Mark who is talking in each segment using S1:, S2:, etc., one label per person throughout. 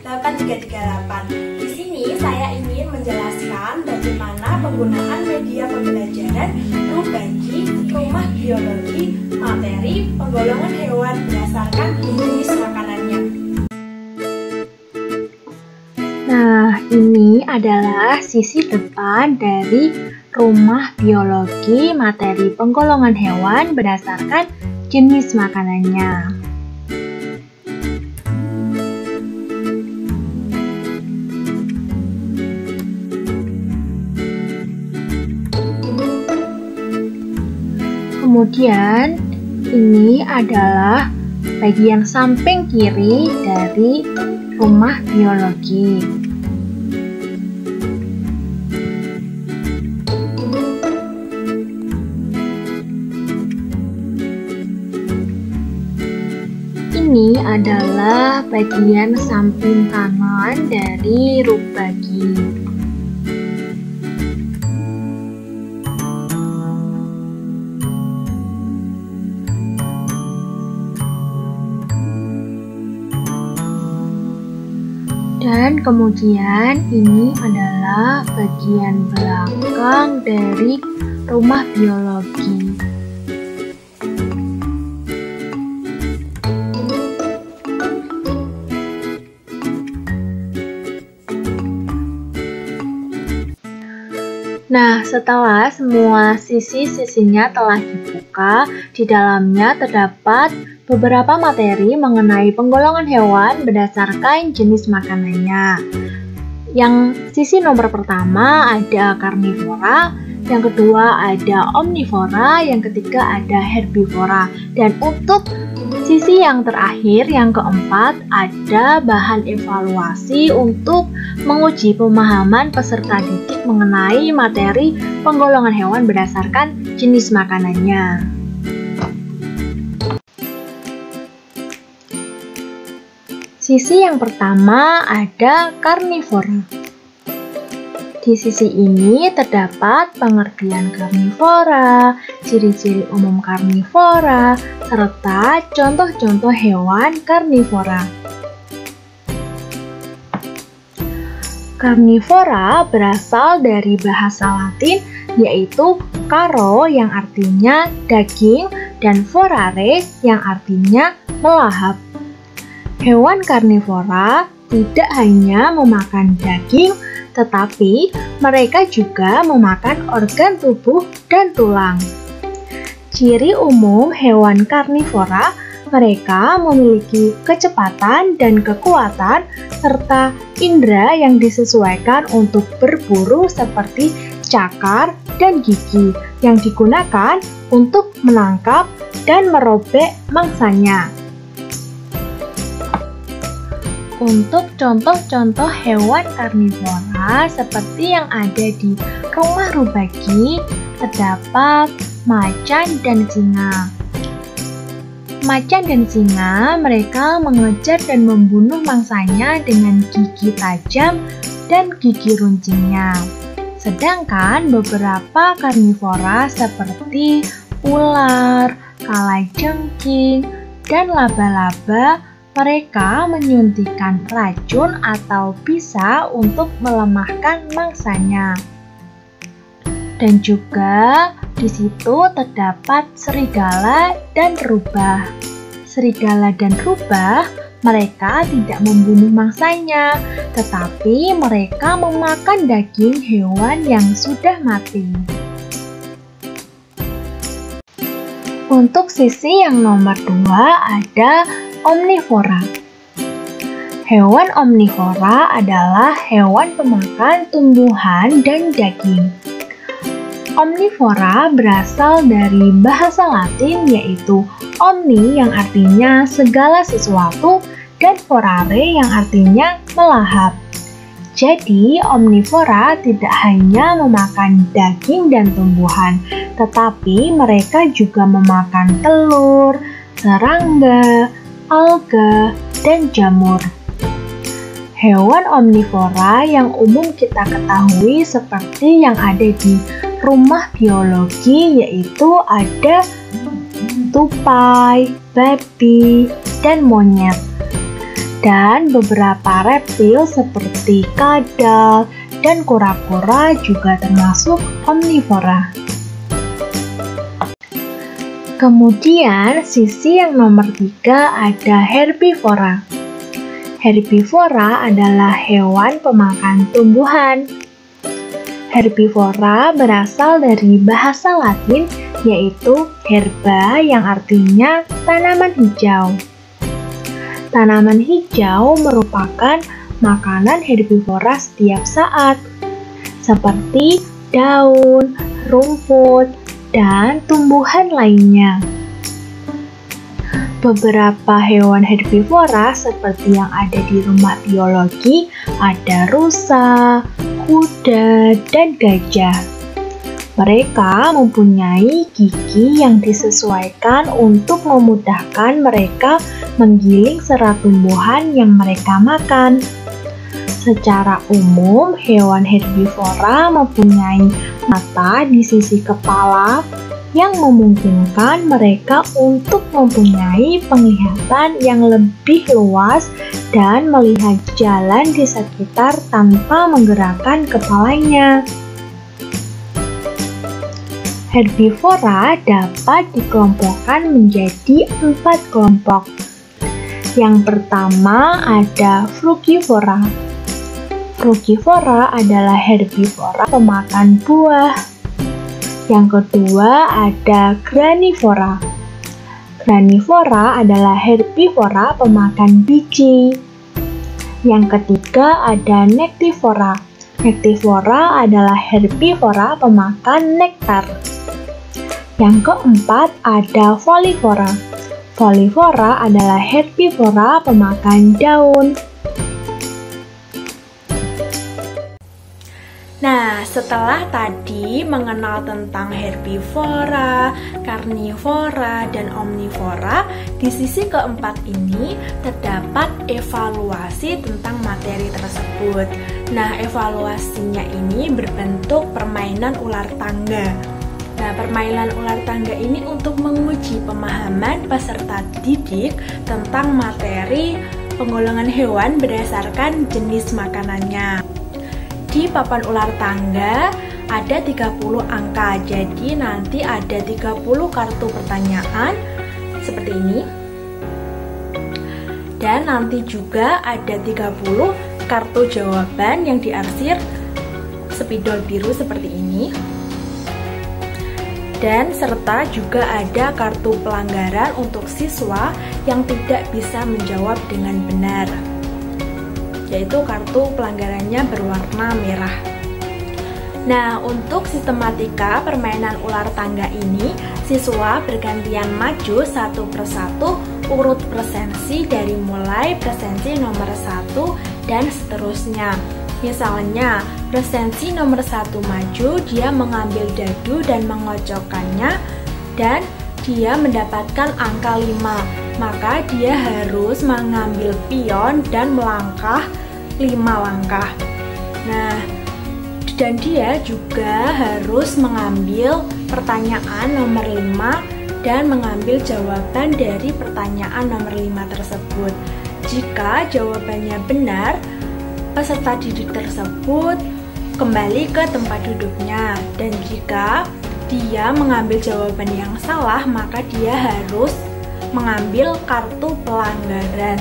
S1: 8338. Di sini saya ingin menjelaskan bagaimana penggunaan media pembelajaran berbagi rumah biologi materi penggolongan hewan berdasarkan jenis makanannya.
S2: Nah, ini adalah sisi depan dari rumah biologi materi penggolongan hewan berdasarkan jenis makanannya. Kemudian ini adalah bagian samping kiri dari rumah biologi. Ini adalah bagian samping kanan dari rubbagi. Dan kemudian ini adalah bagian belakang dari rumah biologi. Nah, setelah semua sisi-sisinya telah dibuka, di dalamnya terdapat beberapa materi mengenai penggolongan hewan berdasarkan jenis makanannya. Yang sisi nomor pertama ada karnivora, yang kedua ada omnivora, yang ketiga ada herbivora. Dan untuk sisi yang terakhir, yang keempat, ada bahan evaluasi untuk menguji pemahaman peserta didik mengenai materi penggolongan hewan berdasarkan jenis makanannya. Sisi yang pertama ada karnivora. Di sisi ini terdapat pengertian karnivora, ciri-ciri umum karnivora, serta contoh-contoh hewan karnivora. Karnivora berasal dari bahasa Latin yaitu caro yang artinya daging dan vorare yang artinya melahap. Hewan karnivora tidak hanya memakan daging, tetapi mereka juga memakan organ tubuh dan tulang. Ciri umum hewan karnivora, mereka memiliki kecepatan dan kekuatan serta indera yang disesuaikan untuk berburu seperti cakar dan gigi yang digunakan untuk menangkap dan merobek mangsanya. Untuk contoh-contoh hewan karnivora seperti yang ada di rumah rubbagi terdapat macan dan singa. Macan dan singa mereka mengejar dan membunuh mangsanya dengan gigi tajam dan gigi runcingnya. Sedangkan beberapa karnivora seperti ular, kalajengking, dan laba-laba mereka menyuntikkan racun atau bisa untuk melemahkan mangsanya. Dan juga di situ terdapat serigala dan rubah. Serigala dan rubah mereka tidak membunuh mangsanya, tetapi mereka memakan daging hewan yang sudah mati. Untuk sisi yang nomor 2 ada omnivora. Hewan omnivora adalah hewan pemakan tumbuhan dan daging. Omnivora berasal dari bahasa Latin yaitu omni yang artinya segala sesuatu dan vorare yang artinya melahap. Jadi, omnivora tidak hanya memakan daging dan tumbuhan, tetapi mereka juga memakan telur, serangga, alga, dan jamur. Hewan omnivora yang umum kita ketahui seperti yang ada di rumah biologi yaitu ada tupai, babi, dan monyet. Dan beberapa reptil seperti kadal dan kura-kura juga termasuk omnivora. Kemudian sisi yang nomor 3 ada herbivora. Herbivora adalah hewan pemakan tumbuhan. Herbivora berasal dari bahasa Latin yaitu herba yang artinya tanaman hijau. Tanaman hijau merupakan makanan herbivora setiap saat, seperti daun, rumput, dan tumbuhan lainnya. Beberapa hewan herbivora seperti yang ada di rumah biologi ada rusa, kuda, dan gajah. Mereka mempunyai gigi yang disesuaikan untuk memudahkan mereka menggiling serat tumbuhan yang mereka makan. Secara umum, hewan herbivora mempunyai mata di sisi kepala yang memungkinkan mereka untuk mempunyai penglihatan yang lebih luas dan melihat jalan di sekitar tanpa menggerakkan kepalanya. Herbivora dapat dikelompokkan menjadi 4 kelompok. Yang pertama ada frugivora. Frugivora adalah herbivora pemakan buah. Yang kedua ada granivora. Granivora adalah herbivora pemakan biji. Yang ketiga ada nektivora. Nektivora adalah herbivora pemakan nektar. Yang keempat ada folivora. Folivora adalah herbivora pemakan daun.
S1: Nah, setelah tadi mengenal tentang herbivora, karnivora, dan omnivora, di sisi keempat ini terdapat evaluasi tentang materi tersebut. Nah, evaluasinya ini berbentuk permainan ular tangga. Nah, permainan ular tangga ini untuk menguji pemahaman peserta didik tentang materi penggolongan hewan berdasarkan jenis makanannya. Di papan ular tangga ada 30 angka, jadi nanti ada 30 kartu pertanyaan seperti ini. Dan nanti juga ada 30 kartu jawaban yang diarsir spidol biru seperti ini. Dan serta juga ada kartu pelanggaran untuk siswa yang tidak bisa menjawab dengan benar, yaitu kartu pelanggarannya berwarna merah. Nah, untuk sistematika permainan ular tangga ini, siswa bergantian maju satu persatu urut presensi dari mulai presensi nomor 1 dan seterusnya. Misalnya, presensi nomor 1 maju, dia mengambil dadu dan mengocokkannya, dan dia mendapatkan angka 5. Maka dia harus mengambil pion dan melangkah 5 langkah. Nah, dan dia juga harus mengambil pertanyaan nomor 5 dan mengambil jawaban dari pertanyaan nomor 5 tersebut. Jika jawabannya benar, peserta didik tersebut kembali ke tempat duduknya, dan jika dia mengambil jawaban yang salah, maka dia harus mengambil kartu pelanggaran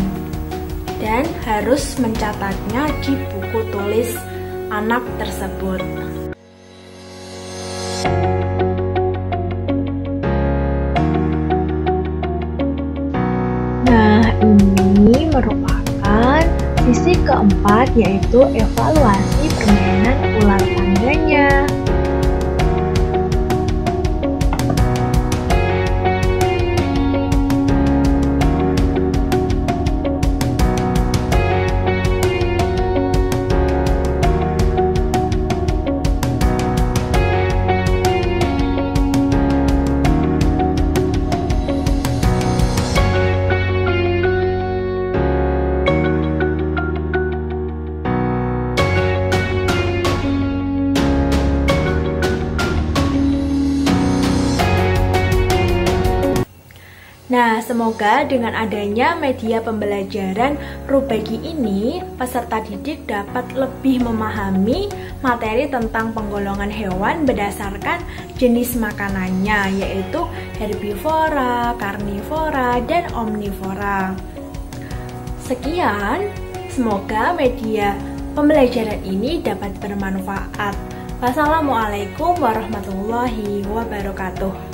S1: dan harus mencatatnya di buku tulis anak tersebut.
S2: Nah, ini merupakan sisi keempat, yaitu evaluasi permainan ular tangganya.
S1: Semoga dengan adanya media pembelajaran Rubagi ini, peserta didik dapat lebih memahami materi tentang penggolongan hewan berdasarkan jenis makanannya, yaitu herbivora, karnivora, dan omnivora. Sekian, semoga media pembelajaran ini dapat bermanfaat. Wassalamualaikum warahmatullahi wabarakatuh.